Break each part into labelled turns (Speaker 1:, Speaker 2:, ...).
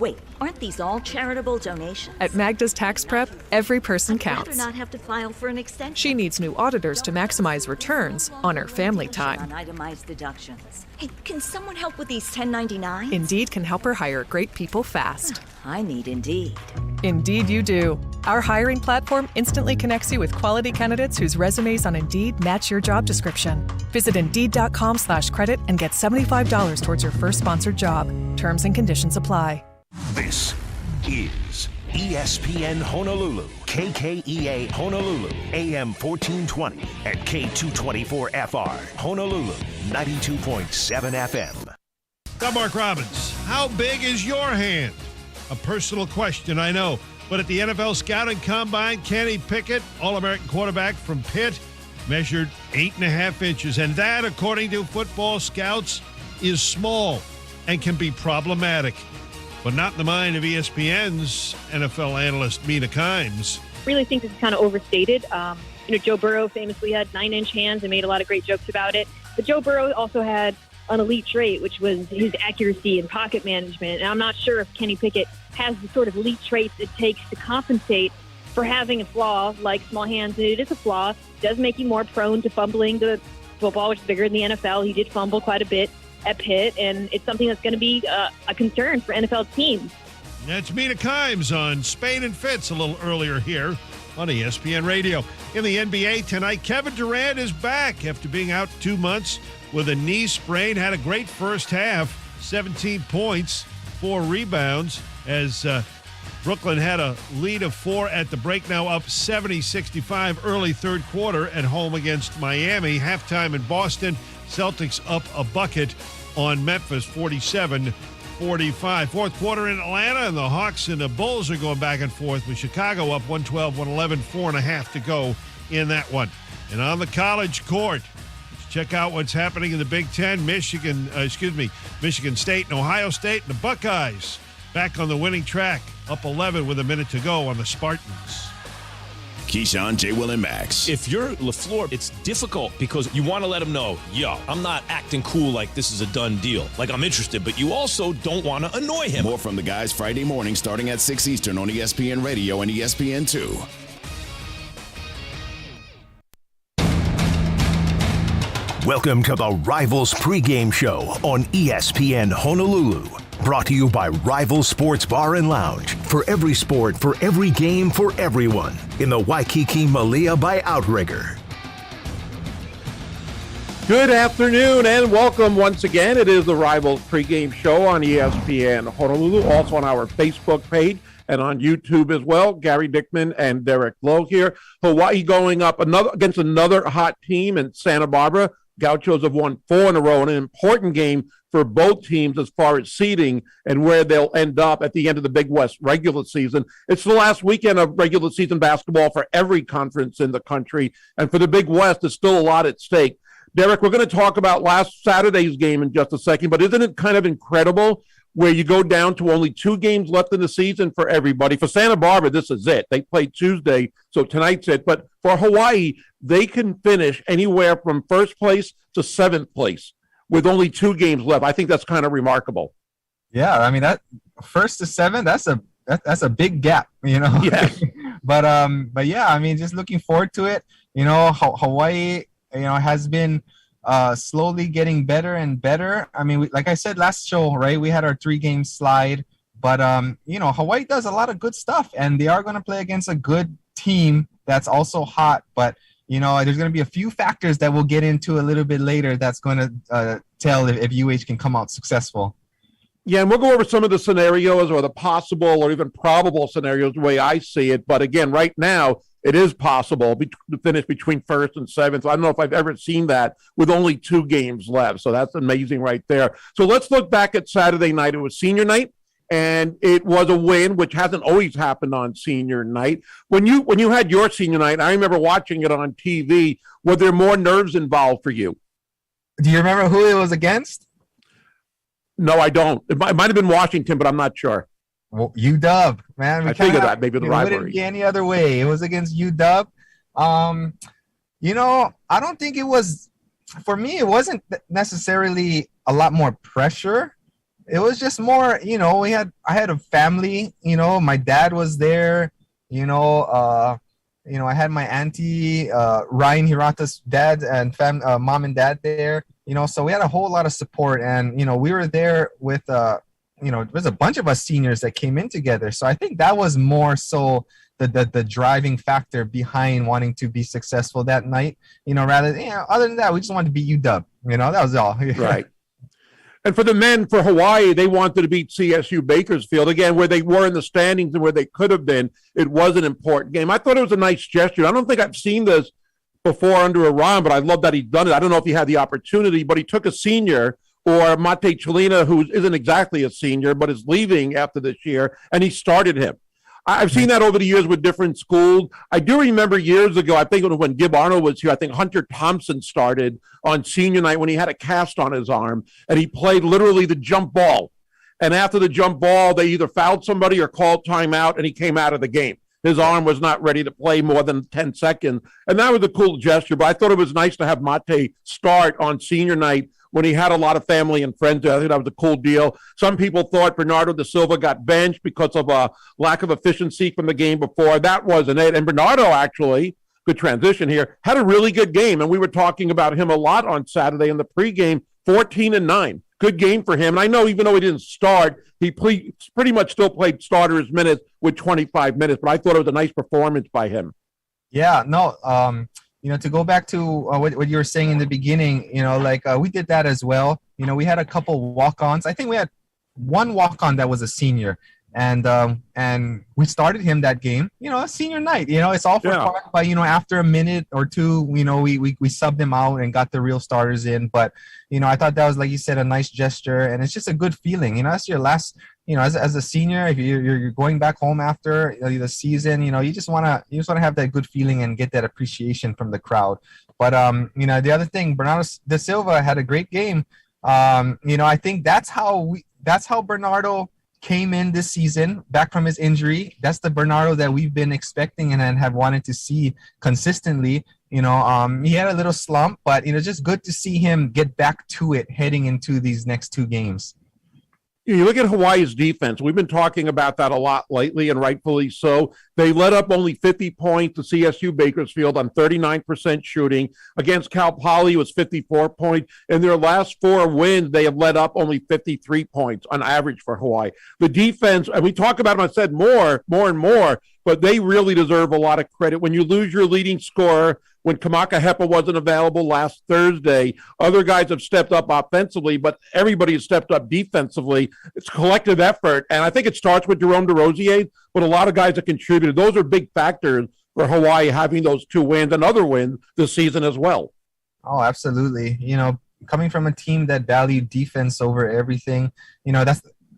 Speaker 1: Wait, aren't these all charitable donations?
Speaker 2: At Magda's Tax Prep, every person counts.
Speaker 1: I'd rather not have to file for an extension.
Speaker 2: She needs new auditors to maximize returns on her family time.
Speaker 1: On itemized deductions. Hey, can someone help with these 1099s?
Speaker 2: Indeed can help her hire great people fast.
Speaker 1: I need Indeed.
Speaker 2: Indeed you do. Our hiring platform instantly connects you with quality candidates whose resumes on Indeed match your job description. Visit Indeed.com/credit and get $75 towards your first sponsored job. Terms and conditions apply.
Speaker 3: This is ESPN Honolulu, KKEA Honolulu, AM 1420 and K224FR, Honolulu, 92.7 FM.
Speaker 4: Now, Mark Robbins, how big is your hand? A personal question, I know. But at the NFL Scouting Combine, Kenny Pickett, All-American quarterback from Pitt, measured 8.5 inches. And that, according to football scouts, is small and can be problematic. But not in the mind of ESPN's NFL analyst, Mina Kimes.
Speaker 5: I really think this is kind of overstated. Joe Burrow famously had 9-inch hands and made a lot of great jokes about it. But Joe Burrow also had an elite trait, which was his accuracy and pocket management. And I'm not sure if Kenny Pickett has the sort of elite traits it takes to compensate for having a flaw like small hands. And it is a flaw. It does make you more prone to fumbling the football, which is bigger in the NFL. He did fumble quite a bit at Pitt, and it's something that's going to be a concern for NFL teams.
Speaker 4: That's Mina Kimes on Spain and Fitz a little earlier here on ESPN Radio. In the NBA tonight, Kevin Durant is back after being out 2 months with a knee sprain. Had a great first half, 17 points, 4 rebounds, as Brooklyn had a lead of 4 at the break, now up 70-65 early third quarter at home against Miami. Halftime in Boston, Celtics up a bucket on Memphis, 47-45. Fourth quarter in Atlanta, and the Hawks and the Bulls are going back and forth with Chicago up 112-111, 4.5 to go in that one. And on the college court, let's check out what's happening in the Big Ten. Michigan State and Ohio State, and the Buckeyes back on the winning track, up 11 with a minute to go on the Spartans.
Speaker 6: Keyshawn, J. Will, and Max.
Speaker 7: If you're LaFleur, it's difficult because you want to let him know, yo, I'm not acting cool like this is a done deal. Like, I'm interested, but you also don't want to annoy him.
Speaker 6: More from the guys Friday morning starting at 6 Eastern on ESPN Radio and ESPN2.
Speaker 3: Welcome to the Rivals Pregame Show on ESPN Honolulu. Brought to you by Rivals Sports Bar and Lounge. For every sport, for every game, for everyone. In the Waikiki Malia by Outrigger.
Speaker 8: Good afternoon and welcome once again. It is the Rivals Pregame Show on ESPN Honolulu, also on our Facebook page and on YouTube as well. Gary Dickman and Derrick Low here. Hawaii going up against another hot team in Santa Barbara. Gauchos have won 4 in a row in an important game for both teams as far as seeding and where they'll end up at the end of the Big West regular season. It's the last weekend of regular season basketball for every conference in the country, and for the Big West, there's still a lot at stake. Derek, we're going to talk about last Saturday's game in just a second, but isn't it kind of incredible where you go down to only 2 games left in the season for everybody? For Santa Barbara, this is it. They play Tuesday, so tonight's it. But for Hawaii, they can finish anywhere from first place to 7th place with only 2 games left. I think that's kind of remarkable.
Speaker 9: Yeah, I mean, that 1st to 7th, that's a big gap, you know.
Speaker 8: Yes.
Speaker 9: but yeah, I mean, just looking forward to it. You know, Hawaii, you know, has been slowly getting better and better. I mean, like I said last show, right, we had our 3-game slide, but you know, Hawaii does a lot of good stuff, and they are going to play against a good team that's also hot. But you know, there's going to be a few factors that we'll get into a little bit later that's going to tell if UH can come out successful.
Speaker 8: Yeah, and we'll go over some of the scenarios or the possible or even probable scenarios the way I see it. But again, right now, it is possible to finish between 1st and 7th. I don't know if I've ever seen that with only 2 games left. So that's amazing right there. So let's look back at Saturday night. It was senior night, and it was a win, which hasn't always happened on senior night. When you had your senior night, I remember watching it on TV. Were there more nerves involved for you?
Speaker 9: Do you remember who it was against?
Speaker 8: No, I don't. It might have been Washington, but I'm not sure.
Speaker 9: Well, UW, man.
Speaker 8: I figured that, maybe the rivalry.
Speaker 9: It wouldn't be any other way. It was against UW. You know, I don't think it was, for me, it wasn't necessarily a lot more pressure. it was just more, I had a family, my dad was there, I had my auntie, Ryan Hirata's dad and mom and dad there, so we had a whole lot of support, and, we were there with, there's a bunch of us seniors that came in together. So I think that was more so the driving factor behind wanting to be successful that night, rather than, other than that, we just wanted to beat UW, that was all.
Speaker 8: Right. And for the men, for Hawaii, they wanted to beat CSU Bakersfield. Again, where they were in the standings and where they could have been, it was an important game. I thought it was a nice gesture. I don't think I've seen this before under Iran, but I love that he's done it. I don't know if he had the opportunity, but he took a senior, or Mate Chelina, who isn't exactly a senior, but is leaving after this year, and he started him. I've seen that over the years with different schools. I do remember years ago, I think it was when Gib Arnold was here, I think Hunter Thompson started on senior night when he had a cast on his arm, and he played literally the jump ball. And after the jump ball, they either fouled somebody or called timeout, and he came out of the game. His arm was not ready to play more than 10 seconds. And that was a cool gesture, but I thought it was nice to have Mate start on senior night when he had a lot of family and friends there. I think that was a cool deal. Some people thought Bernardo De Silva got benched because of a lack of efficiency from the game before. That wasn't it. And Bernardo, actually, good transition here, had a really good game. And we were talking about him a lot on Saturday in the pregame, 14-9. Good game for him. And I know even though he didn't start, he pretty much still played starters minutes with 25 minutes. But I thought it was a nice performance by him.
Speaker 9: Yeah, no, to go back to what you were saying in the beginning, we did that as well. We had a couple walk-ons. I think we had one walk-on that was a senior, and we started him that game. Senior night. It's all for fun. But after a minute or two, we subbed him out and got the real starters in. But I thought that was, like you said, a nice gesture, and it's just a good feeling. That's your last. As a senior, if you're going back home after the season, you just wanna have that good feeling and get that appreciation from the crowd. But the other thing, Bernardo De Silva had a great game. I think that's how Bernardo came in this season, back from his injury. That's the Bernardo that we've been expecting and have wanted to see consistently. He had a little slump, but just good to see him get back to it heading into these next two games.
Speaker 8: You look at Hawaii's defense. We've been talking about that a lot lately, and rightfully so. They let up only 50 points to CSU Bakersfield on 39% shooting. Against Cal Poly, it was 54 points. In their last 4 wins, they have let up only 53 points on average for Hawaii. The defense, and we talk about them, I said more and more, but they really deserve a lot of credit. When you lose your leading scorer, when Kamaka Hepa wasn't available last Thursday, other guys have stepped up offensively, but everybody has stepped up defensively. It's a collective effort, and I think it starts with Jerome DeRosier, but a lot of guys have contributed. Those are big factors for Hawaii having those 2 wins and other wins this season as well.
Speaker 9: Oh, absolutely. Coming from a team that valued defense over everything,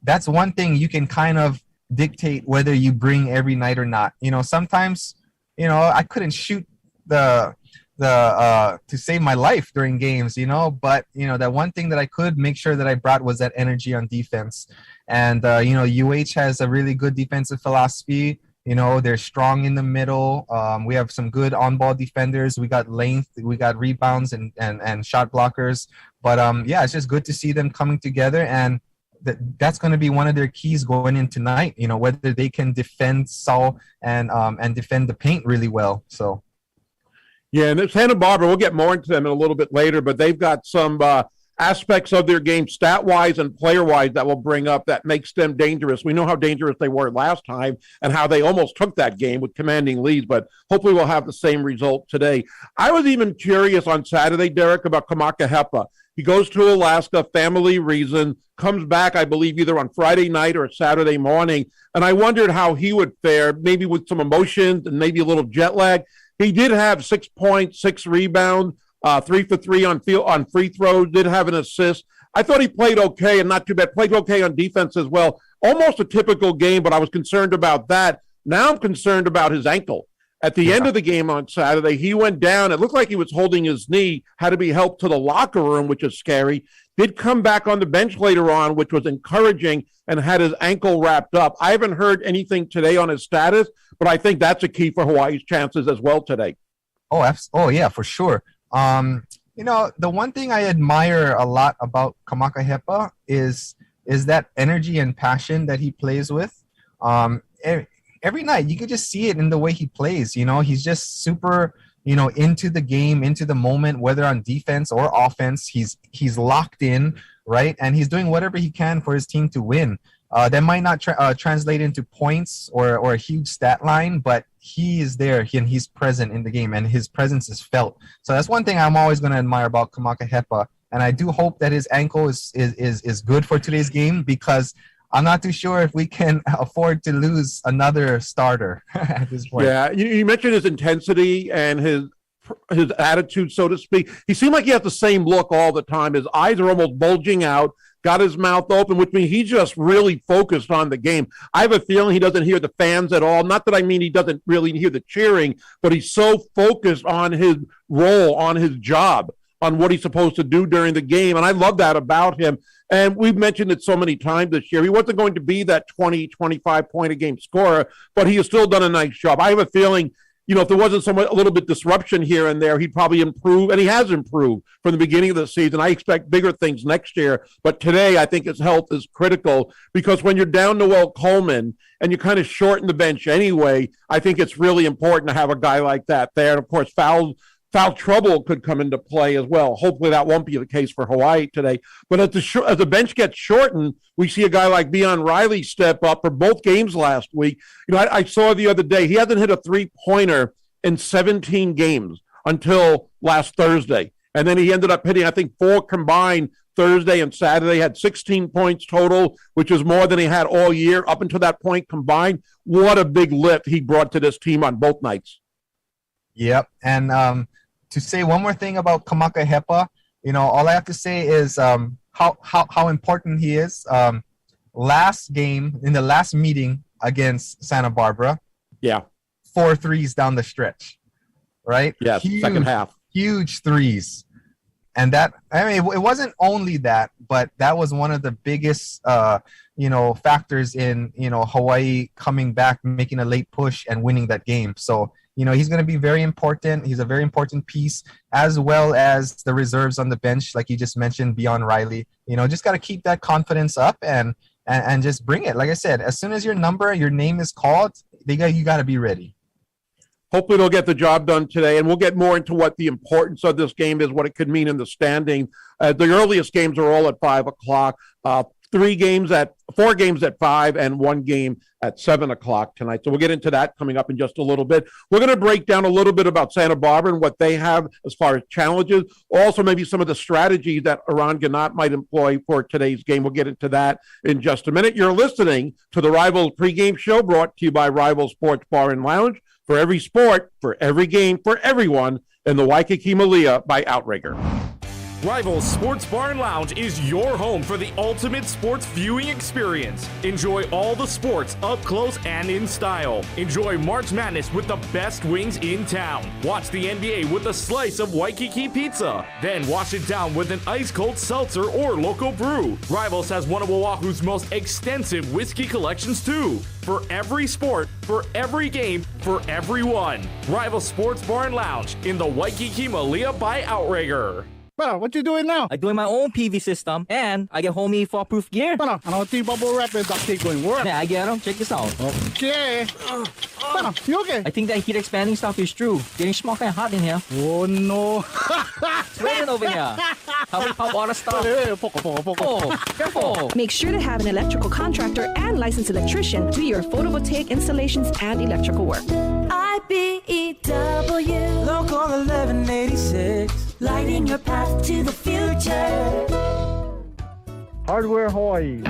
Speaker 9: that's one thing you can kind of dictate whether you bring every night or not. Sometimes, I couldn't shoot the to save my life during games, but that one thing that I could make sure that I brought was that energy on defense. And UH has a really good defensive philosophy. They're strong in the middle. We have some good on-ball defenders. We got length, we got rebounds and shot blockers. But it's just good to see them coming together, and that's going to be one of their keys going in tonight. Whether they can defend Saul and defend the paint really well. So.
Speaker 8: Yeah, and Santa Barbara, we'll get more into them in a little bit later, but they've got some aspects of their game, stat-wise and player-wise, that will bring up that makes them dangerous. We know how dangerous they were last time and how they almost took that game with commanding leads, but hopefully we'll have the same result today. I was even curious on Saturday, Derek, about Kamaka Hepa. He goes to Alaska, family reason, comes back, I believe, either on Friday night or Saturday morning, and I wondered how he would fare, maybe with some emotions and maybe a little jet lag. He did have 6 points, 6 rebounds, 3 for 3 on free throws, did have an assist. I thought he played okay and not too bad. Played okay on defense as well. Almost a typical game, but I was concerned about that. Now I'm concerned about his ankle. At the end of the game on Saturday, he went down. It looked like he was holding his knee, had to be helped to the locker room, which is scary. Did come back on the bench later on, which was encouraging, and had his ankle wrapped up. I haven't heard anything today on his status, but I think that's a key for Hawaii's chances as well today.
Speaker 9: Oh yeah, for sure. The one thing I admire a lot about Kamaka Hepa is is that energy and passion that he plays with. Every night you could just see it in the way he plays. He's just super, into the game, into the moment, whether on defense or offense. He's locked in, right? And he's doing whatever he can for his team to win. That might not translate into points or a huge stat line, but he is there and he's present in the game, and his presence is felt. So that's one thing I'm always going to admire about Kamaka Hepa. And I do hope that his ankle is good for today's game, because I'm not too sure if we can afford to lose another starter at this point.
Speaker 8: Yeah, you mentioned his intensity and his attitude, so to speak. He seemed like he has the same look all the time. His eyes are almost bulging out, got his mouth open, which means he's just really focused on the game. I have a feeling he doesn't hear the fans at all. Not that I mean he doesn't really hear the cheering, but he's so focused on his role, on his job, on what he's supposed to do during the game. And I love that about him. And we've mentioned it so many times this year. He wasn't going to be that 20, 25-point-a-game scorer, but he has still done a nice job. I have a feeling, if there wasn't a little bit disruption here and there, he'd probably improve, and he has improved from the beginning of the season. I expect bigger things next year. But today, I think his health is critical, because when you're down Noel Coleman and you kind of shorten the bench anyway, I think it's really important to have a guy like that there. And, of course, foul trouble could come into play as well. Hopefully that won't be the case for Hawaii today. But as the bench gets shortened, we see a guy like Beon Riley step up for both games last week. I saw the other day, he hasn't hit a three-pointer in 17 games until last Thursday. And then he ended up hitting, I think, 4 combined Thursday and Saturday, had 16 points total, which is more than he had all year up until that point combined. What a big lift he brought to this team on both nights.
Speaker 9: Yep. And to say one more thing about Kamaka Hepa, all I have to say is how important he is. Last game, in the last meeting against Santa Barbara, 4 threes down the stretch, right?
Speaker 8: Yeah, second half.
Speaker 9: Huge threes. And it wasn't only that, but that was one of the biggest, factors in, Hawaii coming back, making a late push and winning that game. So, he's going to be very important. He's a very important piece, as well as the reserves on the bench, like you just mentioned, Beon Riley. Just got to keep that confidence up and just bring it. Like I said, as soon as your name is called, you got to be ready.
Speaker 8: Hopefully they'll get the job done today, and we'll get more into what the importance of this game is, what it could mean in the standing. The earliest games are all at 5 o'clock. 4 games at 5 and 1 game at 7 o'clock tonight. So we'll get into that coming up in just a little bit. We're going to break down a little bit about Santa Barbara and what they have as far as challenges. Also, maybe some of the strategies that Eran Ganot might employ for today's game. We'll get into that in just a minute. You're listening to the Rivals Pregame Show, brought to you by Rivals Sports Bar and Lounge. For every sport, for every game, for everyone, in the Waikiki Malia by Outrigger.
Speaker 10: Rivals Sports Bar and Lounge is your home for the ultimate sports viewing experience. Enjoy all the sports up close and in style. Enjoy March Madness with the best wings in town. Watch the NBA with a slice of Waikiki pizza. Then wash it down with an ice-cold seltzer or local brew. Rivals has one of Oahu's most extensive whiskey collections too. For every sport, for every game, for everyone. Rivals Sports Bar and Lounge in the Waikiki Malia by Outrigger.
Speaker 11: Bro, what you doing now? I'm doing my own PV system, and I get homie fall-proof gear. Bro, I don't think bubble wrap and duct tape going to work. Yeah, I get them. Check this out. Okay. Bro, you okay? I think that heat expanding stuff is true. Getting small kind of hot in here. Oh, no. It's raining over here. How we pop all the stuff? Oh, careful.
Speaker 12: Make sure to have an electrical contractor and licensed electrician do your photovoltaic installations and electrical work.
Speaker 13: IBEW Local 1186, lighting your path to the future.
Speaker 14: Hardware Hawaii,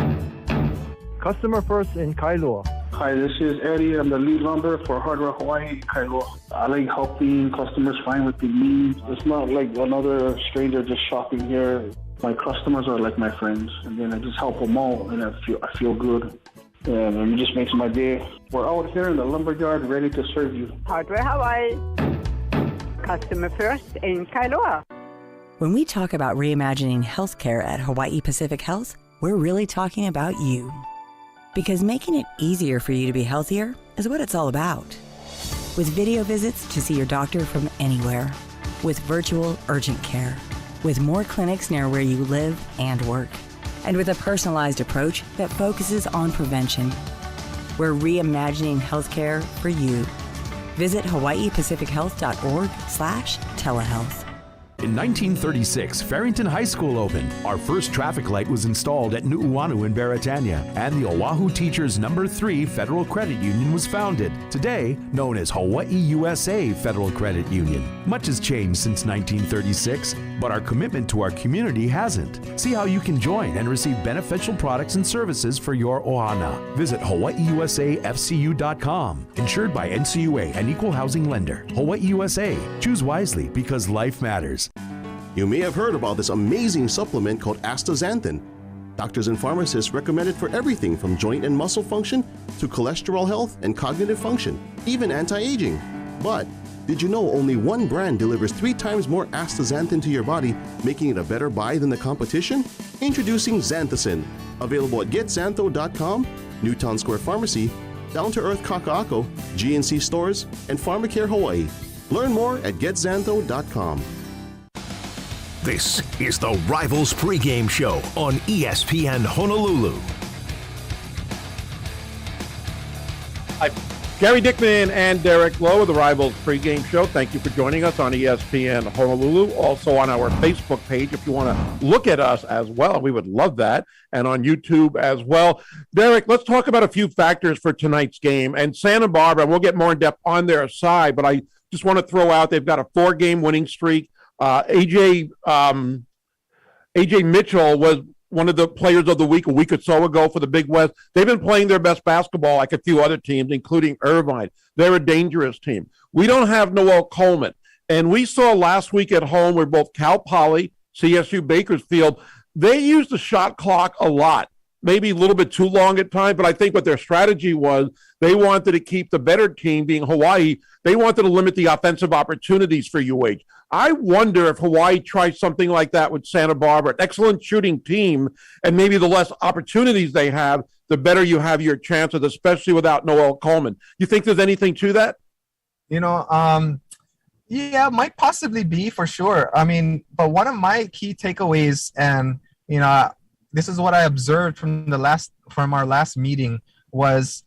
Speaker 14: customer first in Kailua.
Speaker 15: Hi, this is Eddie. I'm the lead lumber for Hardware Hawaii, Kailua. I like helping customers find what they need. It's not like another stranger just shopping here. My customers are like my friends, and then I just help them all, and I feel good. And it just makes my day. We're out here in the lumberyard ready to serve you.
Speaker 16: Hardware Hawaii, customer first in Kailua.
Speaker 17: When we talk about reimagining healthcare at Hawaii Pacific Health, we're really talking about you. Because making it easier for you to be healthier is what it's all about. With video visits to see your doctor from anywhere. With virtual urgent care. With more clinics near where you live and work. and with a personalized approach that focuses on prevention. We're reimagining healthcare for you. Visit hawaiipacifichealth.org/telehealth.
Speaker 18: In 1936, Farrington High School opened. Our first traffic light was installed at Nu'uanu in Beretania, and the Oahu Teachers No. 3 Federal Credit Union was founded, today known as Hawaii USA Federal Credit Union. Much has changed since 1936, but our commitment to our community hasn't. See how you can join and receive beneficial products and services for your ohana. Visit hawaiiusafcu.com. Insured by NCUA, an equal housing lender. Hawaii USA. Choose wisely because life matters.
Speaker 19: You may have heard about this amazing supplement called astaxanthin. Doctors and pharmacists recommend it for everything from joint and muscle function to cholesterol health and cognitive function, even anti-aging. But did you know only one brand delivers 3 times more astaxanthin to your body, making it a better buy than the competition? Introducing Xanthicin, available at getxantho.com, Newtown Square Pharmacy, Down to Earth Kaka'ako, GNC stores, and Pharmacare Hawaii. Learn more at getxantho.com.
Speaker 3: This is the Rivals Pregame Show on ESPN Honolulu.
Speaker 8: Hi, Gary Dickman and Derrick Low of the Rivals Pregame Show. Thank you for joining us on ESPN Honolulu. Also on our Facebook page, if you want to look at us as well, we would love that. And on YouTube as well. Derrick, let's talk about a few factors for tonight's game. And Santa Barbara, we'll get more in depth on their side, but I just want to throw out they've got a 4-game winning streak. AJ Mitchell was one of the players of the week a week or so ago for the Big West. They've been playing their best basketball like a few other teams, including Irvine. They're a dangerous team. We don't have Noel Coleman. And we saw last week at home where both Cal Poly, CSU Bakersfield, they used the shot clock a lot. Maybe a little bit too long at times, but I think what their strategy was, they wanted to keep the better team, being Hawaii, they wanted to limit the offensive opportunities for UH. I wonder if Hawaii tries something like that with Santa Barbara, an excellent shooting team, and maybe the less opportunities they have, the better you have your chances, especially without Noel Coleman. You think there's anything to that?
Speaker 9: Yeah, might possibly be for sure. I mean, but one of my key takeaways, and, this is what I observed from our last meeting, was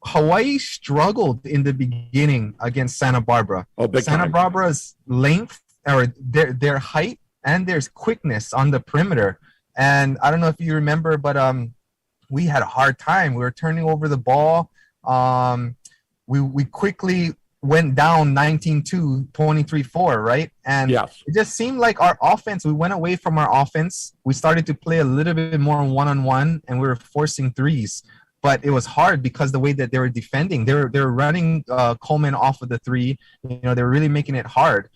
Speaker 9: Hawaii struggled in the beginning against Santa Barbara. Santa Barbara's length, or their height, and their quickness on the perimeter. And I don't know if you remember, but we had a hard time. We were turning over the ball. We quickly went down 19-2, 23-4, right? And it just seemed like our offense, we went away from our offense. We started to play a little bit more one-on-one, and we were forcing threes. But it was hard because the way that they were defending, they were running Coleman off of the three. They were really making it hard.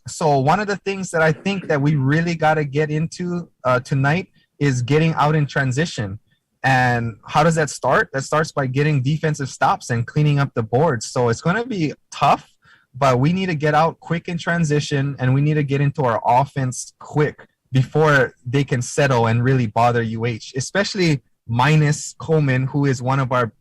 Speaker 9: So one of the things that I think that we really got to get into tonight is getting out in transition. And how does that start? That starts by getting defensive stops and cleaning up the boards. So it's going to be tough, but we need to get out quick in transition, and we need to get into our offense quick before they can settle and really bother UH, especially minus Coleman, who is one of our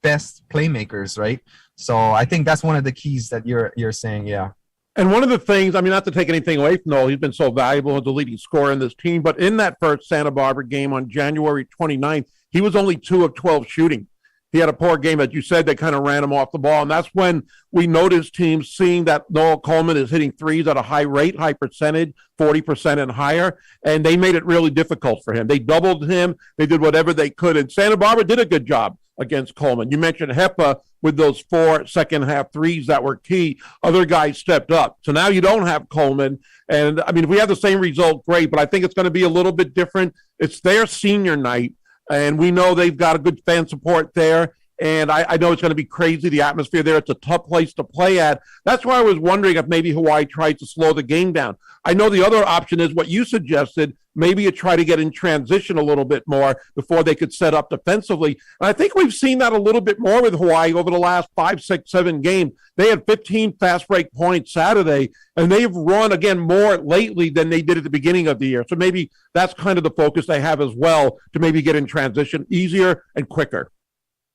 Speaker 9: best playmakers, right? So I think that's one of the keys that you're saying, yeah.
Speaker 8: And one of the things, not to take anything away from Noel, he's been so valuable as the leading scorer in this team, but in that first Santa Barbara game on January 29th, he was only 2 of 12 shooting. He had a poor game, as you said, they kind of ran him off the ball, and that's when we noticed teams seeing that Noel Coleman is hitting threes at a high rate, high percentage, 40% and higher, and they made it really difficult for him. They doubled him. They did whatever they could, and Santa Barbara did a good job against Coleman. You mentioned Hepa with those 4 second-half threes that were key. Other guys stepped up. So now you don't have Coleman, and, if we have the same result, great, but I think it's going to be a little bit different. It's their senior night, and we know they've got a good fan support there. And I know it's going to be crazy, the atmosphere there. It's a tough place to play at. That's why I was wondering if maybe Hawaii tries to slow the game down. I know the other option is what you suggested. Maybe you try to get in transition a little bit more before they could set up defensively. And I think we've seen that a little bit more with Hawaii over the last 5, 6, 7 games. They had 15 fast break points Saturday, and they've run, again, more lately than they did at the beginning of the year. So maybe that's kind of the focus they have as well, to maybe get in transition easier and quicker.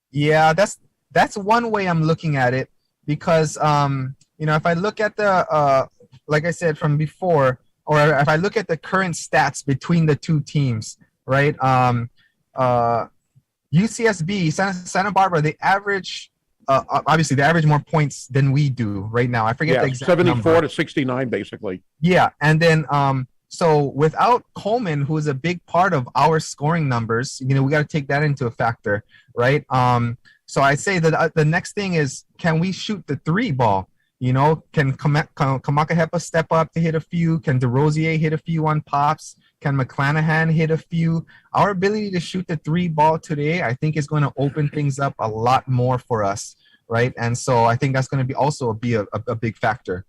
Speaker 9: Yeah, that's one way I'm looking at it, because if I look at the like I said from before, or if I look at the current stats between the two teams, right? UCSB, Santa Barbara, they average, obviously, they average more points than we do right now. I forget the exact
Speaker 8: 74
Speaker 9: number.
Speaker 8: to 69, basically.
Speaker 9: Yeah, and then so without Coleman, who is a big part of our scoring numbers, we got to take that into a factor, right? So I say that the next thing is, can we shoot the 3 ball? Can Kamakahepa step up to hit a few? Can DeRosier hit a few on pops? Can McClanahan hit a few? Our ability to shoot the 3 ball today, I think, is going to open things up a lot more for us, right? And so I think that's going to be also a big factor.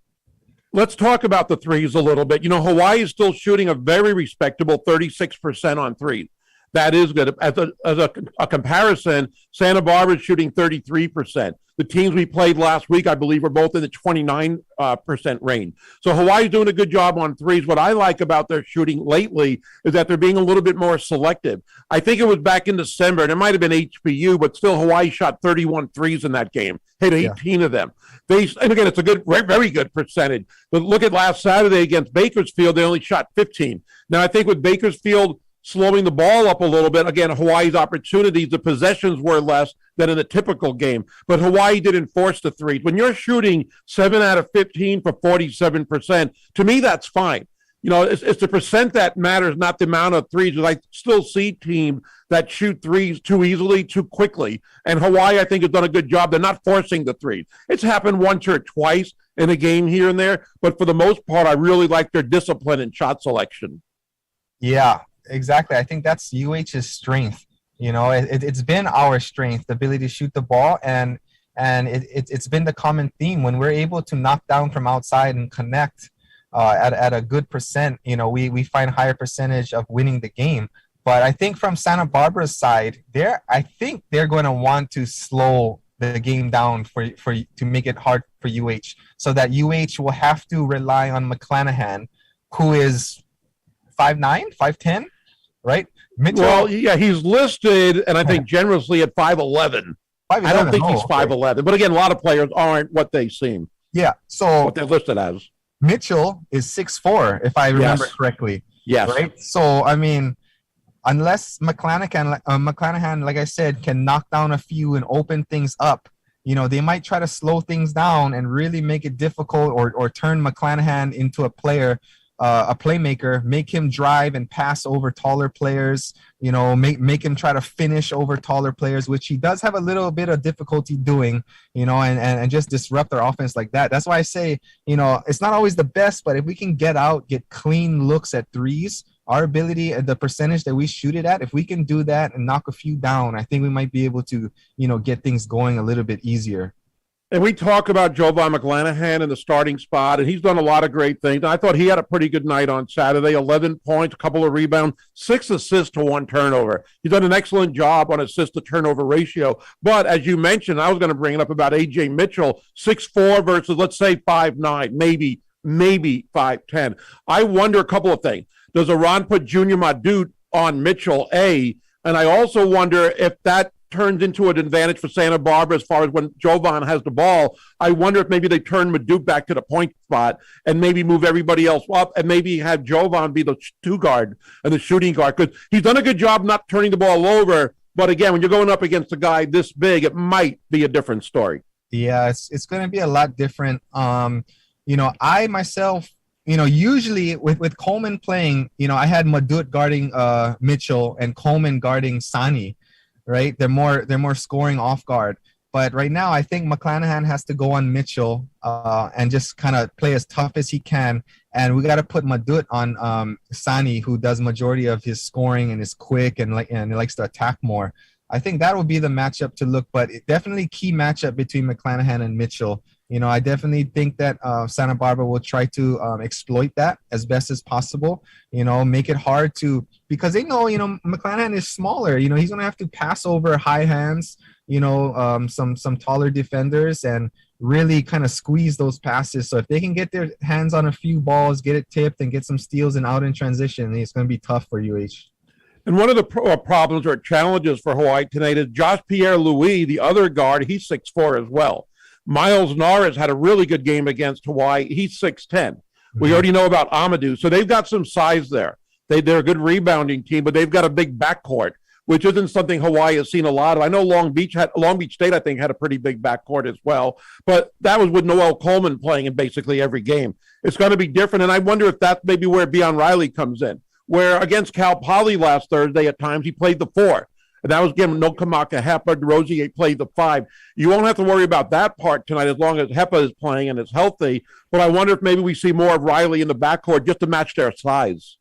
Speaker 8: Let's talk about the threes a little bit. Hawaii is still shooting a very respectable 36% on threes. That is good. As a comparison, Santa Barbara is shooting 33%. The teams we played last week, I believe, are both in the 29% range. So Hawaii's doing a good job on threes. What I like about their shooting lately is that they're being a little bit more selective. I think it was back in December, and it might have been HBU, but still Hawaii shot 31 threes in that game, hit 18 of them. And again, it's a good, very good percentage. But look at last Saturday against Bakersfield, they only shot 15. Now, I think with Bakersfield slowing the ball up a little bit, again, Hawaii's opportunities, the possessions were less than in a typical game. But Hawaii did enforce the threes. When you're shooting 7 out of 15 for 47%, to me, that's fine. It's the percent that matters, not the amount of threes. I still see teams that shoot threes too easily, too quickly. And Hawaii, I think, has done a good job. They're not forcing the threes. It's happened once or twice in a game here and there. But for the most part, I really like their discipline and shot selection.
Speaker 9: Yeah, exactly. I think that's UH's strength. It's been our strength, the ability to shoot the ball. And it's been the common theme. When we're able to knock down from outside and connect at a good percent, we find higher percentage of winning the game. But I think from Santa Barbara's side, I think they're going to want to slow the game down to make it hard for UH, so that UH will have to rely on McClanahan, who is 5'9", 5'10", right? Mitchell,
Speaker 8: well, yeah, he's listed, and I think generously at 5'11". I don't think he's 5'11". But again, a lot of players aren't what they seem.
Speaker 9: Yeah, so
Speaker 8: what they're listed as.
Speaker 9: Mitchell is 6'4", if I remember correctly.
Speaker 8: Yes.
Speaker 9: Right? So, I mean, unless McClanahan, like I said, can knock down a few and open things up, they might try to slow things down and really make it difficult or turn McClanahan into a playmaker, make him drive and pass over taller players, make him try to finish over taller players, which he does have a little bit of difficulty doing, and just disrupt our offense like that. That's why I say, it's not always the best, but if we can get clean looks at threes, our ability and the percentage that we shoot it at, if we can do that and knock a few down, I think we might be able to, get things going a little bit easier.
Speaker 8: And we talk about Jovan McClanahan in the starting spot, and he's done a lot of great things. I thought he had a pretty good night on Saturday, 11 points, a couple of rebounds, 6 assists to 1 turnover. He's done an excellent job on assist-to-turnover ratio. But as you mentioned, I was going to bring it up about A.J. Mitchell, 6'4" versus, let's say, 5'9", maybe 5'10". I wonder a couple of things. Does Iran put Junior Madut on Mitchell, A? And I also wonder if that turns into an advantage for Santa Barbara as far as when Jovan has the ball. I wonder if maybe they turn Madut back to the point spot and maybe move everybody else up and maybe have Jovan be the 2 guard and the shooting guard, because he's done a good job not turning the ball over. But again, when you're going up against a guy this big, it might be a different story.
Speaker 9: Yeah, it's going to be a lot different. I myself, usually with Coleman playing, I had Madut guarding Mitchell and Coleman guarding Sani. Right, they're more scoring off guard, but right now I think McClanahan has to go on Mitchell and just kind of play as tough as he can, and we got to put Madut on Sani, who does majority of his scoring and is quick and likes to attack more. I think that would be the matchup to look, but definitely key matchup between McClanahan and Mitchell. I definitely think that Santa Barbara will try to exploit that as best as possible, make it hard because they know, McClanahan is smaller, he's going to have to pass over high hands, some taller defenders and really kind of squeeze those passes. So if they can get their hands on a few balls, get it tipped and get some steals and out in transition, it's going to be tough for UH.
Speaker 8: And one of the problems or challenges for Hawaii tonight is Josh Pierre-Louis, the other guard, he's 6'4" as well. Miles Norris had a really good game against Hawaii. He's 6'10". We already know about Amadou. So they've got some size there. They're a good rebounding team, but they've got a big backcourt, which isn't something Hawaii has seen a lot of. I know Long Beach State, I think, had a pretty big backcourt as well, but that was with Noel Coleman playing in basically every game. It's going to be different, and I wonder if that's maybe where Beion Riley comes in, where against Cal Poly last Thursday at times he played the 4. And that was given no Kamaka Hepa. DeRosier played the 5. You won't have to worry about that part tonight as long as Hepa is playing and is healthy, but I wonder if maybe we see more of Riley in the backcourt just to match their size.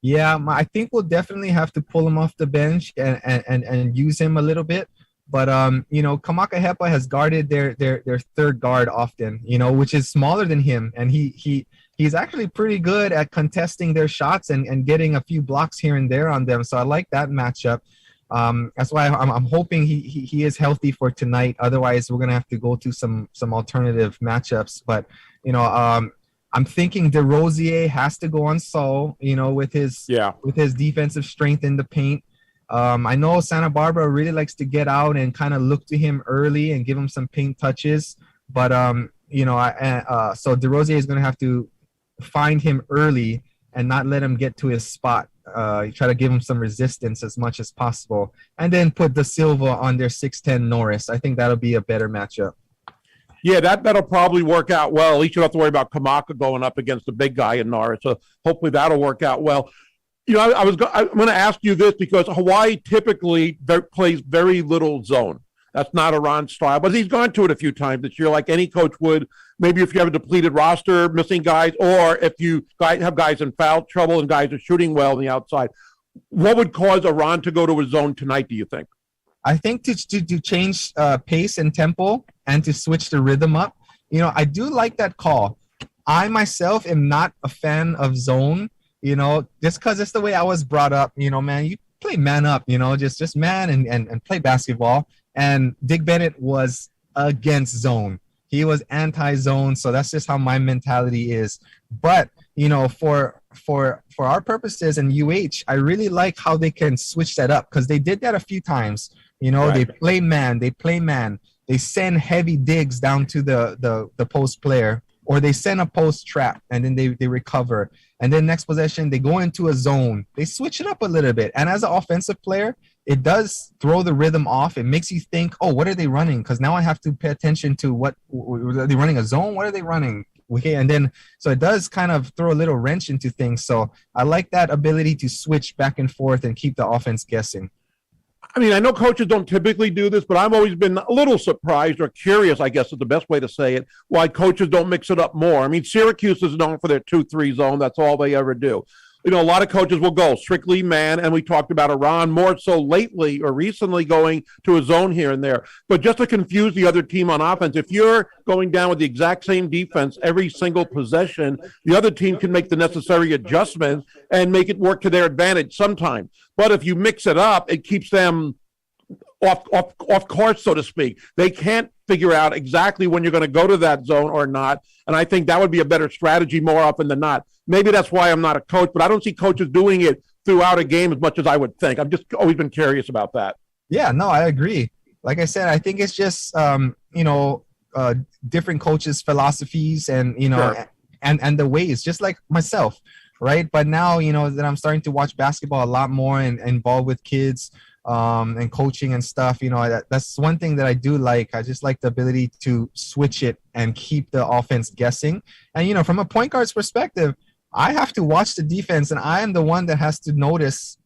Speaker 9: Yeah, I think we'll definitely have to pull him off the bench and use him a little bit. But Kamaka Hepa has guarded their third guard often, which is smaller than him, and he's actually pretty good at contesting their shots and getting a few blocks here and there on them. So I like that matchup. That's why I'm hoping he is healthy for tonight. Otherwise, we're gonna have to go to some alternative matchups. But I'm thinking DeRosier has to go on Saul, with his defensive strength in the paint. I know Santa Barbara really likes to get out and kind of look to him early and give him some paint touches. But so DeRosier is going to have to find him early and not let him get to his spot. Try to give him some resistance as much as possible, and then put De Silva on their 6'10" Norris. I think that'll be a better matchup.
Speaker 8: Yeah, that'll probably work out well. At least you don't have to worry about Kamaka going up against the big guy in Norris. So hopefully that'll work out well. I'm going to ask you this because Hawaii typically plays very little zone. That's not Iran's style, but he's gone to it a few times this year, like any coach would. Maybe if you have a depleted roster, missing guys, or if you have guys in foul trouble and guys are shooting well on the outside. What would cause Iran to go to a zone tonight, do you think?
Speaker 9: I think to change pace and tempo and to switch the rhythm up. I do like that call. I myself am not a fan of zone, just because it's the way I was brought up. Man, you play man up, just man and play basketball. And Dick Bennett was against zone. He was anti-zone, so that's just how my mentality is. But, for our purposes in UH, I really like how they can switch that up because they did that a few times. Right. They play man. They send heavy digs down to the post player, or they send a post trap, and then they recover. And then next possession, they go into a zone. They switch it up a little bit. And as an offensive player, it does throw the rhythm off. It makes you think, oh, what are they running? Because now I have to pay attention to are they running a zone? What are they running? Okay, and then so it does kind of throw a little wrench into things. So I like that ability to switch back and forth and keep the offense guessing.
Speaker 8: I mean, I know coaches don't typically do this, but I've always been a little surprised or curious, I guess is the best way to say it, why coaches don't mix it up more. I mean, Syracuse is known for their 2-3 zone. That's all they ever do. A lot of coaches will go strictly man, and we talked about Iran more so lately or recently going to a zone here and there. But just to confuse the other team on offense, if you're going down with the exact same defense every single possession, the other team can make the necessary adjustments and make it work to their advantage sometimes. But if you mix it up, it keeps them off course, so to speak. They can't figure out exactly when you're going to go to that zone or not. And I think that would be a better strategy more often than not. Maybe that's why I'm not a coach, but I don't see coaches doing it throughout a game as much as I would think. I've just always been curious about that.
Speaker 9: Yeah, no, I agree. Like I said, I think it's just, different coaches' philosophies and, sure. and the ways, just like myself, right? But now, that I'm starting to watch basketball a lot more and involved with kids, and coaching and stuff, that's one thing that I do like. I just like the ability to switch it and keep the offense guessing. And, from a point guard's perspective, I have to watch the defense, and I am the one that has to notice,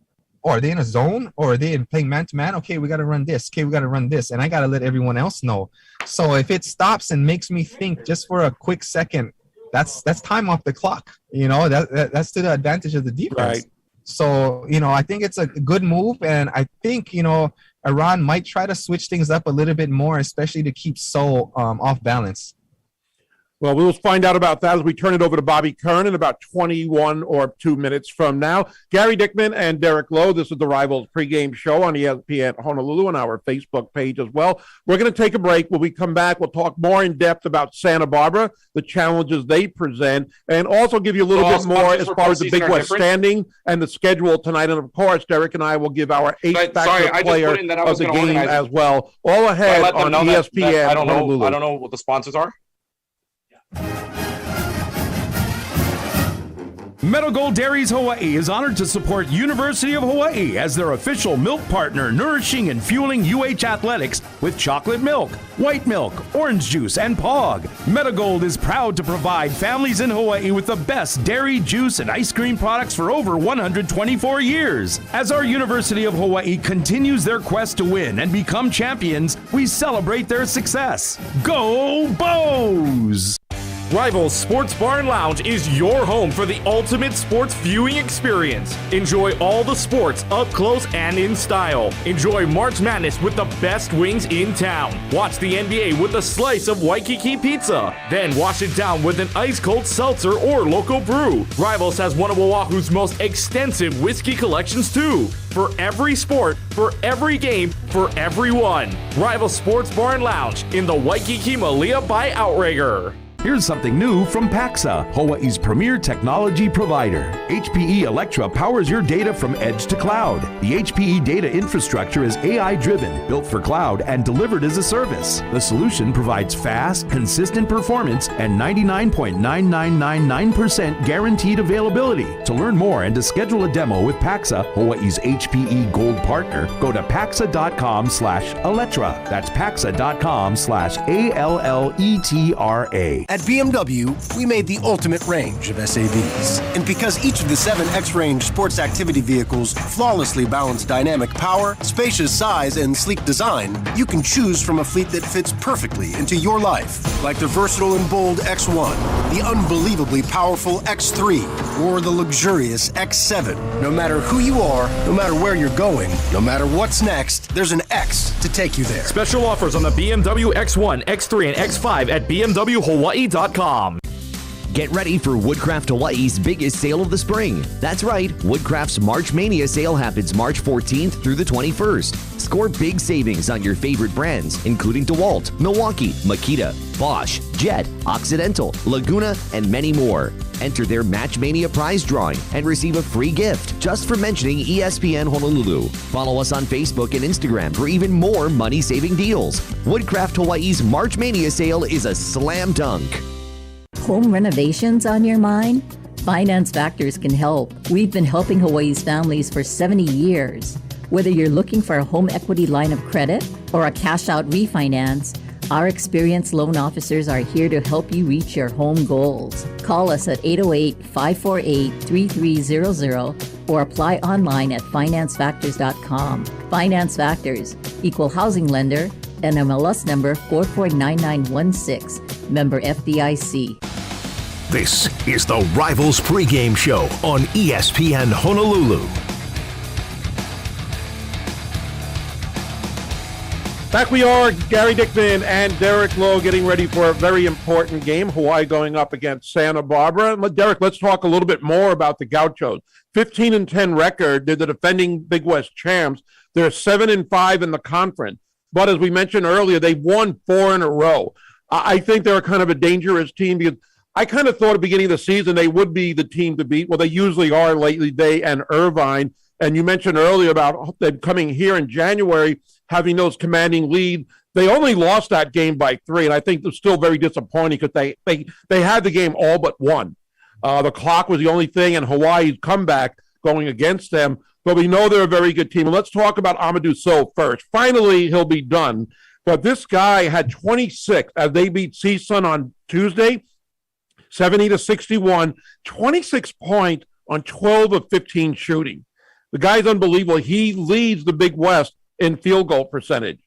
Speaker 9: are they in a zone or are they playing man-to-man? Okay, we got to run this. Okay, we got to run this. And I got to let everyone else know. So if it stops and makes me think just for a quick second, that's time off the clock. That's to the advantage of the defense. Right. So, I think it's a good move, and I think, Iran might try to switch things up a little bit more, especially to keep Seoul off balance.
Speaker 8: Well, we'll find out about that as we turn it over to Bobby Kern in about 21 or 2 minutes from now. Gary Dickman and Derrick Low, this is the Rivals Pregame Show on ESPN Honolulu and our Facebook page as well. We're going to take a break. When we come back, we'll talk more in depth about Santa Barbara, the challenges they present, and also give you a little bit more as far as the Big West standing and the schedule tonight. And, of course, Derrick and I will give our eight-factor player of the game as well. All ahead on ESPN Honolulu.
Speaker 20: I don't know what the sponsors are.
Speaker 18: Meadow Gold Dairies Hawaii is honored to support University of Hawaii as their official milk partner, nourishing and fueling UH athletics with chocolate milk, white milk, orange juice, and POG. Meadow Gold is proud to provide families in Hawaii with the best dairy, juice, and ice cream products for over 124 years. As our University of Hawaii continues their quest to win and become champions, we celebrate their success. Go Bows!
Speaker 10: Rivals Sports Bar and Lounge is your home for the ultimate sports viewing experience. Enjoy all the sports up close and in style. Enjoy March Madness with the best wings in town. Watch the NBA with a slice of Waikiki pizza. Then wash it down with an ice-cold seltzer or local brew. Rivals has one of Oahu's most extensive whiskey collections too. For every sport, for every game, for everyone. Rivals Sports Bar and Lounge in the Waikiki Malia by Outrigger.
Speaker 18: Here's something new from Paxa, Hawaii's premier technology provider. HPE Electra powers your data from edge to cloud. The HPE data infrastructure is AI-driven, built for cloud, and delivered as a service. The solution provides fast, consistent performance and 99.9999% guaranteed availability. To learn more and to schedule a demo with Paxa, Hawaii's HPE Gold partner, go to paxa.com/Electra. That's paxa.com/ALLETRA.
Speaker 20: At BMW, we made the ultimate range of SAVs. And because each of the 7 X-Range sports activity vehicles flawlessly balance dynamic power, spacious size, and sleek design, you can choose from a fleet that fits perfectly into your life. Like the versatile and bold X1, the unbelievably powerful X3, or the luxurious X7. No matter who you are, no matter where you're going, no matter what's next, there's an X to take you there.
Speaker 10: Special offers on the BMW X1, X3, and X5 at BMWHawaii.com.
Speaker 21: Get ready for Woodcraft Hawaii's biggest sale of the spring. That's right, Woodcraft's March Mania sale happens March 14th through the 21st. Score big savings on your favorite brands, including DeWalt, Milwaukee, Makita, Bosch, Jet, Occidental, Laguna, and many more. Enter their Match Mania prize drawing and receive a free gift just for mentioning ESPN Honolulu. Follow us on Facebook and Instagram for even more money-saving deals. Woodcraft Hawaii's March Mania sale is a slam dunk.
Speaker 22: Home renovations on your mind? Finance Factors can help. We've been helping Hawaii's families for 70 years. Whether you're looking for a home equity line of credit or a cash-out refinance, our experienced loan officers are here to help you reach your home goals. Call us at 808-548-3300 or apply online at financefactors.com. Finance Factors, Equal Housing Lender, NMLS number 449916, member FDIC.
Speaker 3: This is the Rivals Pregame Show on ESPN Honolulu.
Speaker 8: Back we are, Gary Dickman and Derrick Low getting ready for a very important game. Hawaii going up against Santa Barbara. Derrick, let's talk a little bit more about the Gauchos. 15-10 record. They're the defending Big West champs. They're 7-5 in the conference. But as we mentioned earlier, they've won 4 in a row. I think they're kind of a dangerous team because I kind of thought at the beginning of the season they would be the team to beat. Well, they usually are lately, they and Irvine. And you mentioned earlier about them coming here in January, having those commanding lead. They only lost that game by 3, and I think they're still very disappointing because they had the game all but won. The clock was the only thing, and Hawaii's comeback going against them. But we know they're a very good team. And let's talk about Amadou Sow first. Finally, he'll be done. But this guy had 26 as they beat CSUN on Tuesday, 70-61, 26 points on 12 of 15 shooting. The guy's unbelievable. He leads the Big West in field goal percentage.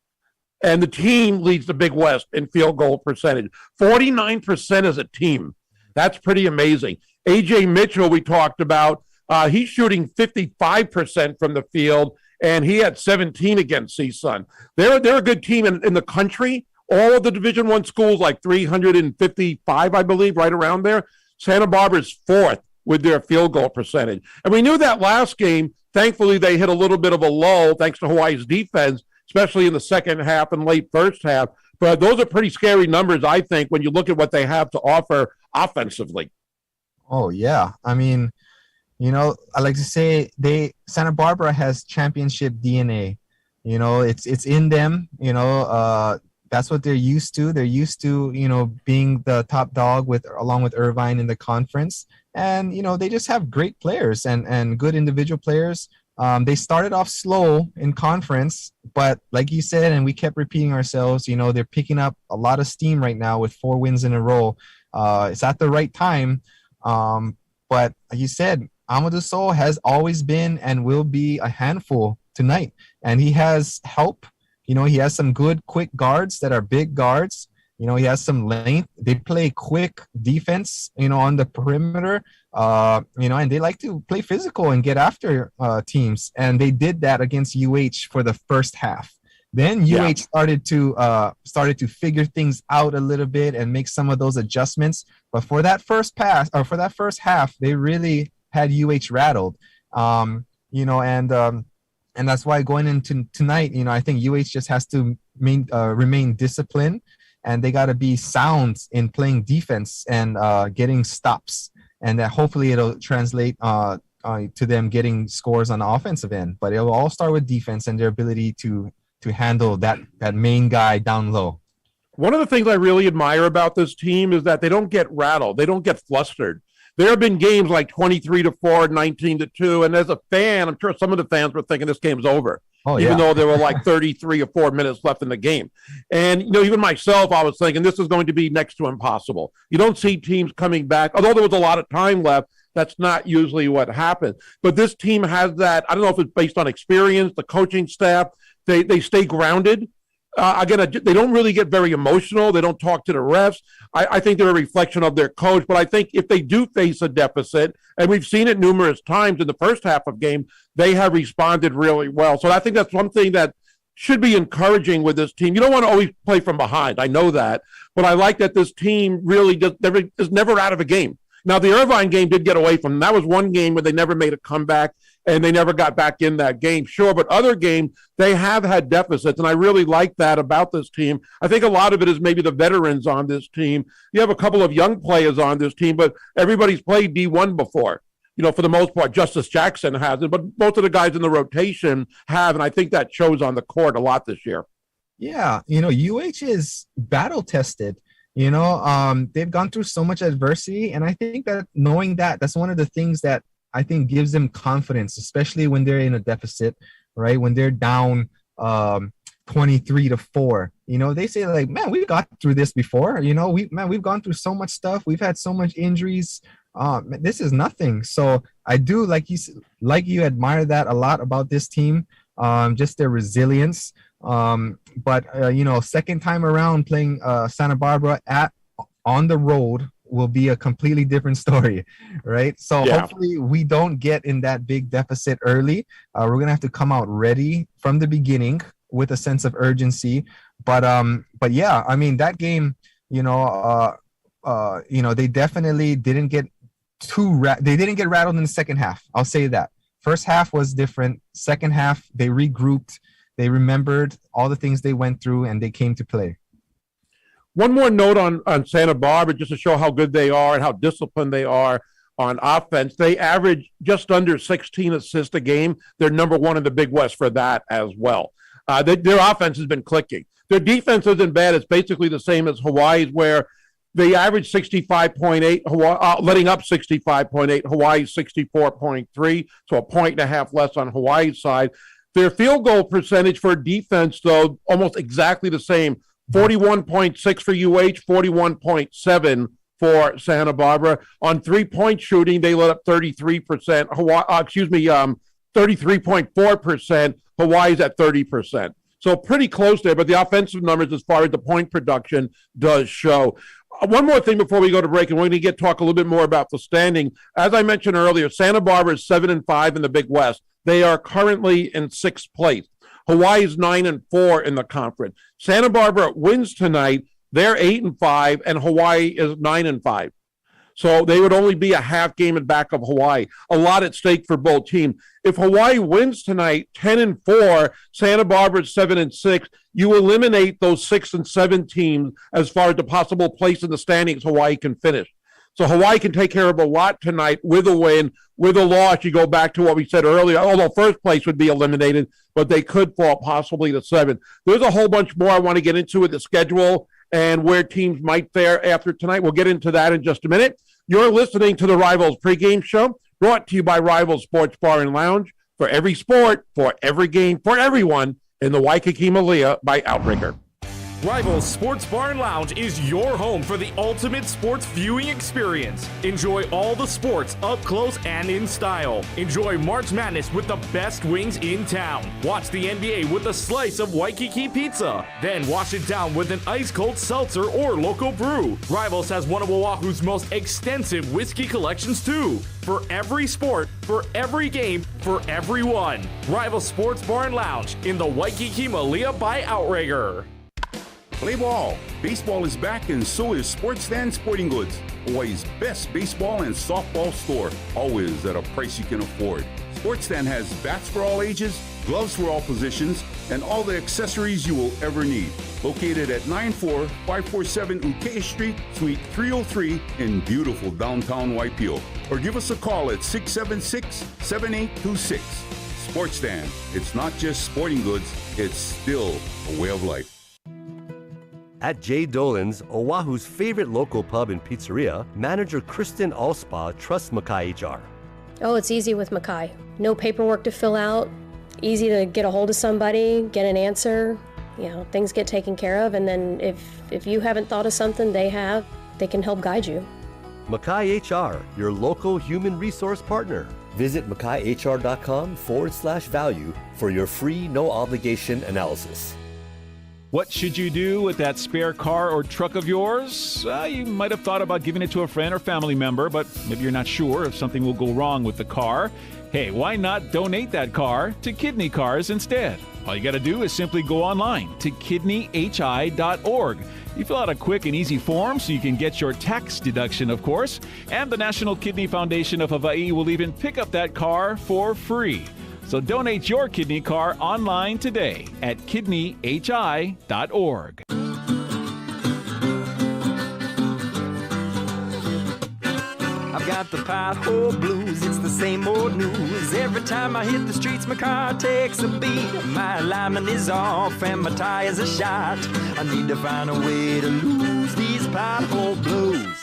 Speaker 8: And the team leads the Big West in field goal percentage. 49% as a team. That's pretty amazing. A.J. Mitchell, we talked about. He's shooting 55% from the field, and he had 17 against CSUN. They're a good team in the country. All of the Division I schools, like 355, I believe, right around there. Santa Barbara's 4th with their field goal percentage. And we knew that last game. Thankfully, they hit a little bit of a lull thanks to Hawaii's defense, especially in the second half and late first half. But those are pretty scary numbers, I think, when you look at what they have to offer offensively.
Speaker 9: Oh, yeah. I mean, you know, I like to say Santa Barbara has championship DNA. You know, it's in them. You know, That's what they're used to. They're used to, being the top dog along with Irvine in the conference. And, they just have great players and good individual players. They started off slow in conference, but like you said, and we kept repeating ourselves, they're picking up a lot of steam right now with 4 wins in a row. It's at the right time. But like you said, Amadou Sow has always been and will be a handful tonight. And he has help. He has some good, quick guards that are big guards. He has some length. They play quick defense, on the perimeter, and they like to play physical and get after teams. And they did that against UH for the first half. Then UH started to figure things out a little bit and make some of those adjustments. But for that first half, they really had UH rattled, and that's why going into tonight, I think UH just has to remain disciplined, and they got to be sound in playing defense and getting stops, and that hopefully it'll translate to them getting scores on the offensive end. But it will all start with defense and their ability to handle that main guy down low.
Speaker 8: One of the things I really admire about this team is that they don't get rattled. They don't get flustered. There have been games like 23-4, 19-2, and as a fan, I'm sure some of the fans were thinking this game's over, even though there were like 33 or 4 minutes left in the game. And, even myself, I was thinking this is going to be next to impossible. You don't see teams coming back, although there was a lot of time left. That's not usually what happens. But this team has that. I don't know if it's based on experience, the coaching staff. They stay grounded. Again, they don't really get very emotional. They don't talk to the refs. I think they're a reflection of their coach. But I think if they do face a deficit, and we've seen it numerous times in the first half of game, they have responded really well. So I think that's one thing that should be encouraging with this team. You don't want to always play from behind. I know that. But I like that this team really is never out of a game. Now, the Irvine game did get away from them. That was one game where they never made a comeback, and they never got back in that game. Sure, but other games, they have had deficits, and I really like that about this team. I think a lot of it is maybe the veterans on this team. You have a couple of young players on this team, but everybody's played D1 before. For the most part, Justice Jackson hasn't, but most of the guys in the rotation have, and I think that shows on the court a lot this year.
Speaker 9: Yeah, UH is battle-tested. They've gone through so much adversity, and I think that knowing that's one of the things that I think gives them confidence, especially when they're in a deficit, right? When they're down 23-4, they say like, man, we've got through this before. We've gone through so much stuff. We've had so much injuries. This is nothing. So I do like you admire that a lot about this team, just their resilience. But second time around playing Santa Barbara on the road will be a completely different story, right? So hopefully we don't get in that big deficit early. We're gonna have to come out ready from the beginning with a sense of urgency. But yeah, I mean that game, they definitely didn't get they didn't get rattled in the second half. I'll say that. First half was different. Second half, they regrouped. They remembered all the things they went through, and they came to play.
Speaker 8: One more note on Santa Barbara, just to show how good they are and how disciplined they are on offense. They average just under 16 assists a game. They're number one in the Big West for that as well. Their offense has been clicking. Their defense isn't bad. It's basically the same as Hawaii's, where they average 65.8, letting up 65.8. Hawaii's 64.3, so a point and a half less on Hawaii's side. Their field goal percentage for defense, though, almost exactly the same. 41.6 for UH, 41.7 for Santa Barbara. On three-point shooting, they let up 33%. 33.4%. Hawaii's at 30%. So pretty close there, but the offensive numbers as far as the point production does show. One more thing before we go to break, and we're going to talk a little bit more about the standing. As I mentioned earlier, Santa Barbara is 7-5 in the Big West. They are currently in sixth place. Hawaii is 9-4 in the conference. Santa Barbara wins tonight. They're 8-5, and Hawaii is 9-5. So they would only be a half game in back of Hawaii. A lot at stake for both teams. If Hawaii wins tonight, 10-4, Santa Barbara is 7-6. You eliminate those 6 and 7 teams as far as the possible place in the standings Hawaii can finish. So Hawaii can take care of a lot tonight with a win. With a loss, you go back to what we said earlier, although first place would be eliminated, but they could fall possibly to 7. There's a whole bunch more I want to get into with the schedule and where teams might fare after tonight. We'll get into that in just a minute. You're listening to the Rivals Pregame Show, brought to you by Rivals Sports Bar and Lounge. For every sport, for every game, for everyone in the Waikiki Malia by Outrigger.
Speaker 10: Rivals Sports Bar and Lounge is your home for the ultimate sports viewing experience. Enjoy all the sports up close and in style. Enjoy March Madness with the best wings in town. Watch the NBA with a slice of Waikiki pizza. Then wash it down with an ice-cold seltzer or local brew. Rivals has one of Oahu's most extensive whiskey collections too. For every sport, for every game, for everyone. Rivals Sports Bar and Lounge in the Waikiki Malia by Outrigger.
Speaker 1: Play ball. Baseball is back and so is Sports Stand Sporting Goods, Hawaii's best baseball and softball store, always at a price you can afford. Sports Stand has bats for all ages, gloves for all positions, and all the accessories you will ever need. Located at 94547 Ukea Street, Suite 303 in beautiful downtown Waipio. Or give us a call at 676-7826. Sports Stand. It's not just sporting goods, it's still a way of life.
Speaker 2: At Jay Dolan's, Oahu's favorite local pub and pizzeria, manager Kristen Allspa trusts Makai HR.
Speaker 23: Oh, it's easy with Makai. No paperwork to fill out, easy to get a hold of somebody, get an answer. You know, things get taken care of, and then if you haven't thought of something they have, they can help guide you.
Speaker 2: Makai HR, your local human resource partner. Visit makaihr.com/value for your free, no obligation analysis.
Speaker 24: What should you do with that spare car or truck of yours? You might have thought about giving it to a friend or family member, but maybe you're not sure if something will go wrong with the car. Hey, why not donate that car to Kidney Cars instead? All you got to do is simply go online to kidneyhi.org. You fill out a quick and easy form so you can get your tax deduction, of course, and the National Kidney Foundation of Hawaii will even pick up that car for free. So donate your kidney car online today at kidneyhi.org.
Speaker 13: I've got the pothole blues, it's the same old news. Every time I hit the streets, my car takes a beat. My alignment is off and my tires are shot. I need to find a way to lose these pothole blues.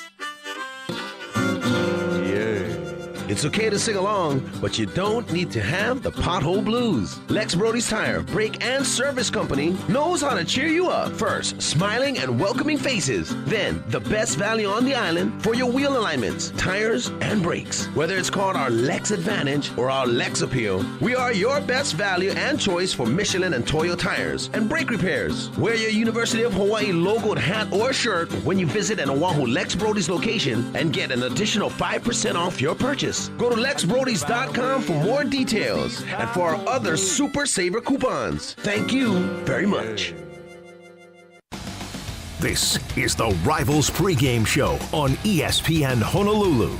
Speaker 25: It's okay to sing along, but you don't need to have the pothole blues. Lex Brody's Tire, Brake, and Service Company knows how to cheer you up. First, smiling and welcoming faces. Then, the best value on the island for your wheel alignments, tires, and brakes. Whether it's called our Lex Advantage or our Lex Appeal, we are your best value and choice for Michelin and Toyo tires and brake repairs. Wear your University of Hawaii logoed hat or shirt when you visit an Oahu Lex Brody's location and get an additional 5% off your purchase. Go to lexbrodys.com for more details and for our other Super Saver coupons. Thank you very much.
Speaker 3: This is the Rivals Pregame Show on ESPN Honolulu.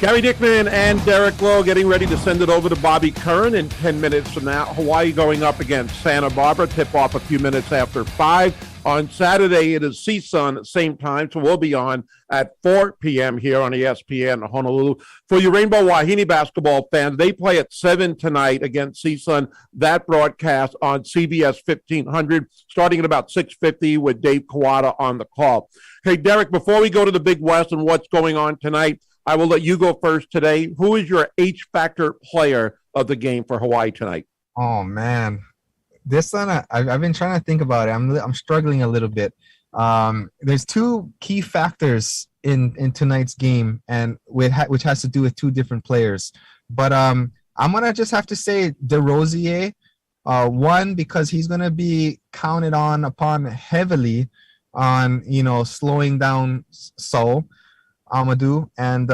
Speaker 8: Gary Dickman and Derrick Low getting ready to send it over to Bobby Curran in 10 minutes from now. Hawaii going up against Santa Barbara. Tip off a few minutes after 5. On Saturday, it is CSUN, same time, so we'll be on at 4 p.m. here on ESPN Honolulu. For you Rainbow Wahine basketball fans, they play at 7 tonight against CSUN. That broadcast on CBS 1500, starting at about 6:50 with Dave Kawada on the call. Hey, Derek, before we go to the Big West and what's going on tonight, I will let you go first today. Who is your H-factor player of the game for Hawaii tonight?
Speaker 9: Oh, man. This one, I've been trying to think about it. I'm struggling a little bit. There's two key factors in tonight's game, and which has to do with two different players. But I'm gonna just have to say DeRosier. One, because he's gonna be counted upon heavily on slowing down Saul Amadou, and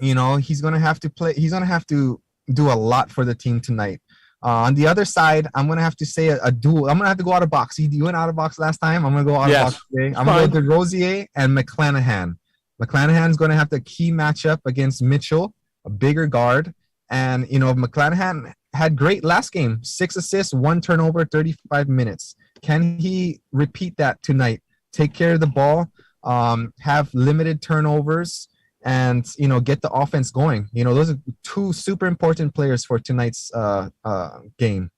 Speaker 9: he's gonna have to play. He's gonna have to do a lot for the team tonight. On the other side, I'm going to have to say a duel. I'm going to have to go out of box. You went out of box last time. I'm going to go out of box today. I'm going to go DeRosier and McClanahan. McClanahan's going to have the key matchup against Mitchell, a bigger guard. And, McClanahan had great last game. 6 assists, 1 turnover, 35 minutes. Can he repeat that tonight? Take care of the ball. have limited turnovers, and, get the offense going. Those are two super important players for tonight's game.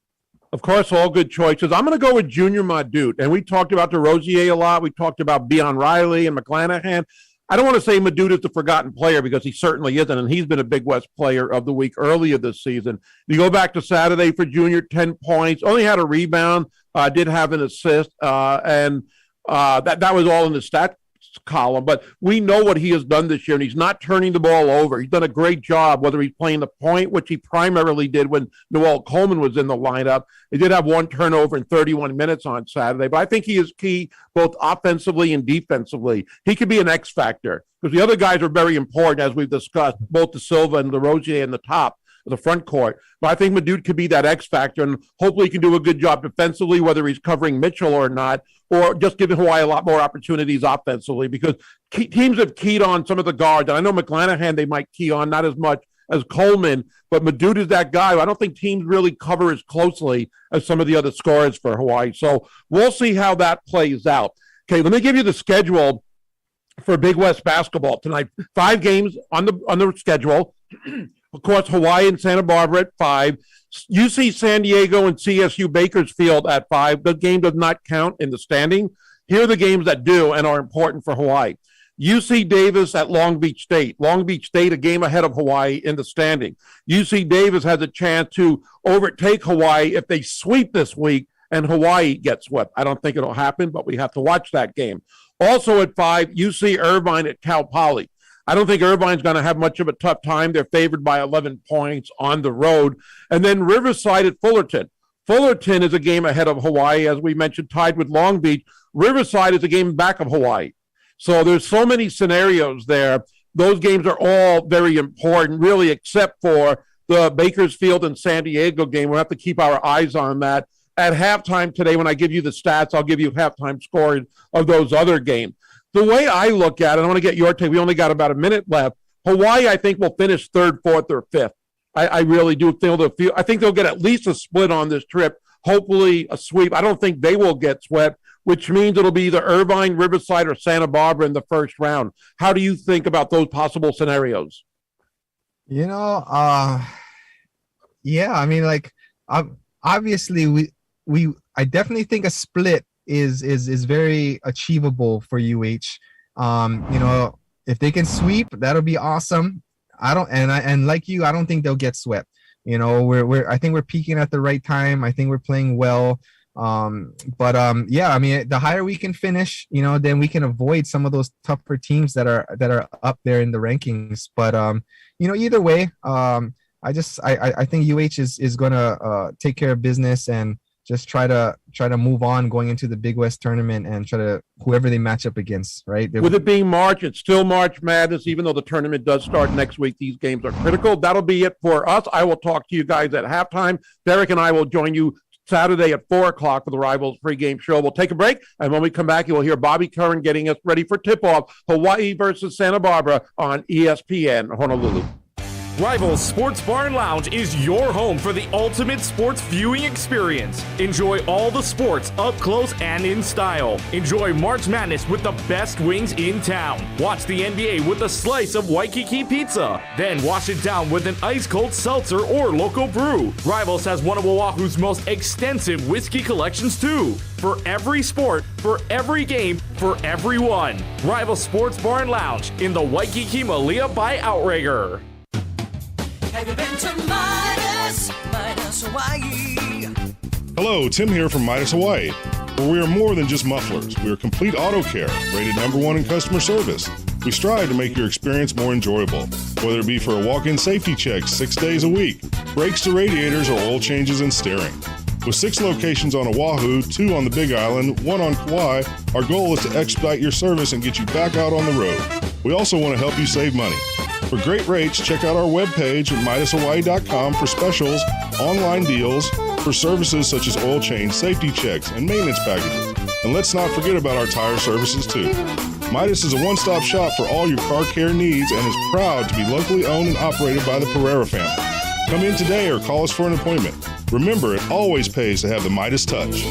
Speaker 8: Of course, all good choices. I'm going to go with Junior Madut. And we talked about DeRosier a lot. We talked about Beon Riley and McClanahan. I don't want to say Madut is the forgotten player, because he certainly isn't, and he's been a Big West Player of the Week earlier this season. You go back to Saturday for Junior, 10 points, only had a rebound, did have an assist, and that was all in the stats column. But we know what he has done this year, and he's not turning the ball over. He's done a great job, whether he's playing the point, which he primarily did when Noel Coleman was in the lineup. He did have one turnover in 31 minutes on Saturday, but I think he is key both offensively and defensively. He could be an X factor, because the other guys are very important, as we've discussed, both De Silva and DeRosier in the top of the front court. But I think Madut could be that X factor, and hopefully he can do a good job defensively, whether he's covering Mitchell or not, or just giving Hawaii a lot more opportunities offensively, because teams have keyed on some of the guards. And I know McClanahan they might key on, not as much as Coleman, but Madut is that guy. I don't think teams really cover as closely as some of the other scorers for Hawaii. So we'll see how that plays out. Okay, let me give you the schedule for Big West basketball tonight. 5 games on the schedule. Of course, Hawaii and Santa Barbara at 5. UC San Diego and CSU Bakersfield at 5. The game does not count in the standing. Here are the games that do and are important for Hawaii. UC Davis at Long Beach State. Long Beach State, a game ahead of Hawaii in the standing. UC Davis has a chance to overtake Hawaii if they sweep this week and Hawaii gets swept. I don't think it'll happen, but we have to watch that game. Also at 5, UC Irvine at Cal Poly. I don't think Irvine's going to have much of a tough time. They're favored by 11 points on the road. And then Riverside at Fullerton. Fullerton is a game ahead of Hawaii, as we mentioned, tied with Long Beach. Riverside is a game back of Hawaii. So there's so many scenarios there. Those games are all very important, really, except for the Bakersfield and San Diego game. We'll have to keep our eyes on that. At halftime today, when I give you the stats, I'll give you halftime scores of those other games. The way I look at it, I want to get your take. We only got about a minute left. Hawaii, I think, will finish 3rd, 4th, or 5th. I really do feel I think they'll get at least a split on this trip, hopefully a sweep. I don't think they will get swept, which means it'll be either Irvine, Riverside, or Santa Barbara in the first round. How do you think about those possible scenarios?
Speaker 9: Yeah, I mean, like, obviously, I definitely think a split is very achievable for UH. If they can sweep, that'll be awesome. Like you, I don't think they'll get swept. I think we're peaking at the right time. I think we're playing well. I mean, the higher we can finish, then we can avoid some of those tougher teams that are up there in the rankings. But either way, I think UH is gonna take care of business and just try to move on going into the Big West tournament and try to whoever they match up against, right? With
Speaker 8: it being March, it's still March Madness, even though the tournament does start next week. These games are critical. That'll be it for us. I will talk to you guys at halftime. Derek and I will join you Saturday at 4 o'clock for the Rivals Pregame Show. We'll take a break, and when we come back, you will hear Bobby Curran getting us ready for tip-off, Hawaii versus Santa Barbara on ESPN Honolulu.
Speaker 10: Rivals Sports Bar and Lounge is your home for the ultimate sports viewing experience. Enjoy all the sports up close and in style. Enjoy March Madness with the best wings in town. Watch the NBA with a slice of Waikiki pizza. Then wash it down with an ice-cold seltzer or local brew. Rivals has one of Oahu's most extensive whiskey collections too. For every sport, for every game, for everyone. Rivals Sports Bar and Lounge in the Waikiki Malia by Outrigger.
Speaker 4: Have you been to Midas Hawaii?
Speaker 5: Hello, Tim here from Midas Hawaii, where we are more than just mufflers. We are complete auto care, rated #1 in customer service. We strive to make your experience more enjoyable, whether it be for a walk-in safety check 6 days a week, brakes to radiators, or oil changes and steering. With 6 locations on Oahu, 2 on the Big Island, 1 on Kauai, our goal is to expedite your service and get you back out on the road. We also want to help you save money. For great rates, check out our webpage at MidasHawaii.com for specials, online deals, for services such as oil change, safety checks, and maintenance packages. And let's not forget about our tire services too. Midas is a one-stop shop for all your car care needs and is proud to be locally owned and operated by the Pereira family. Come in today or call us for an appointment. Remember, it always pays to have the Midas touch.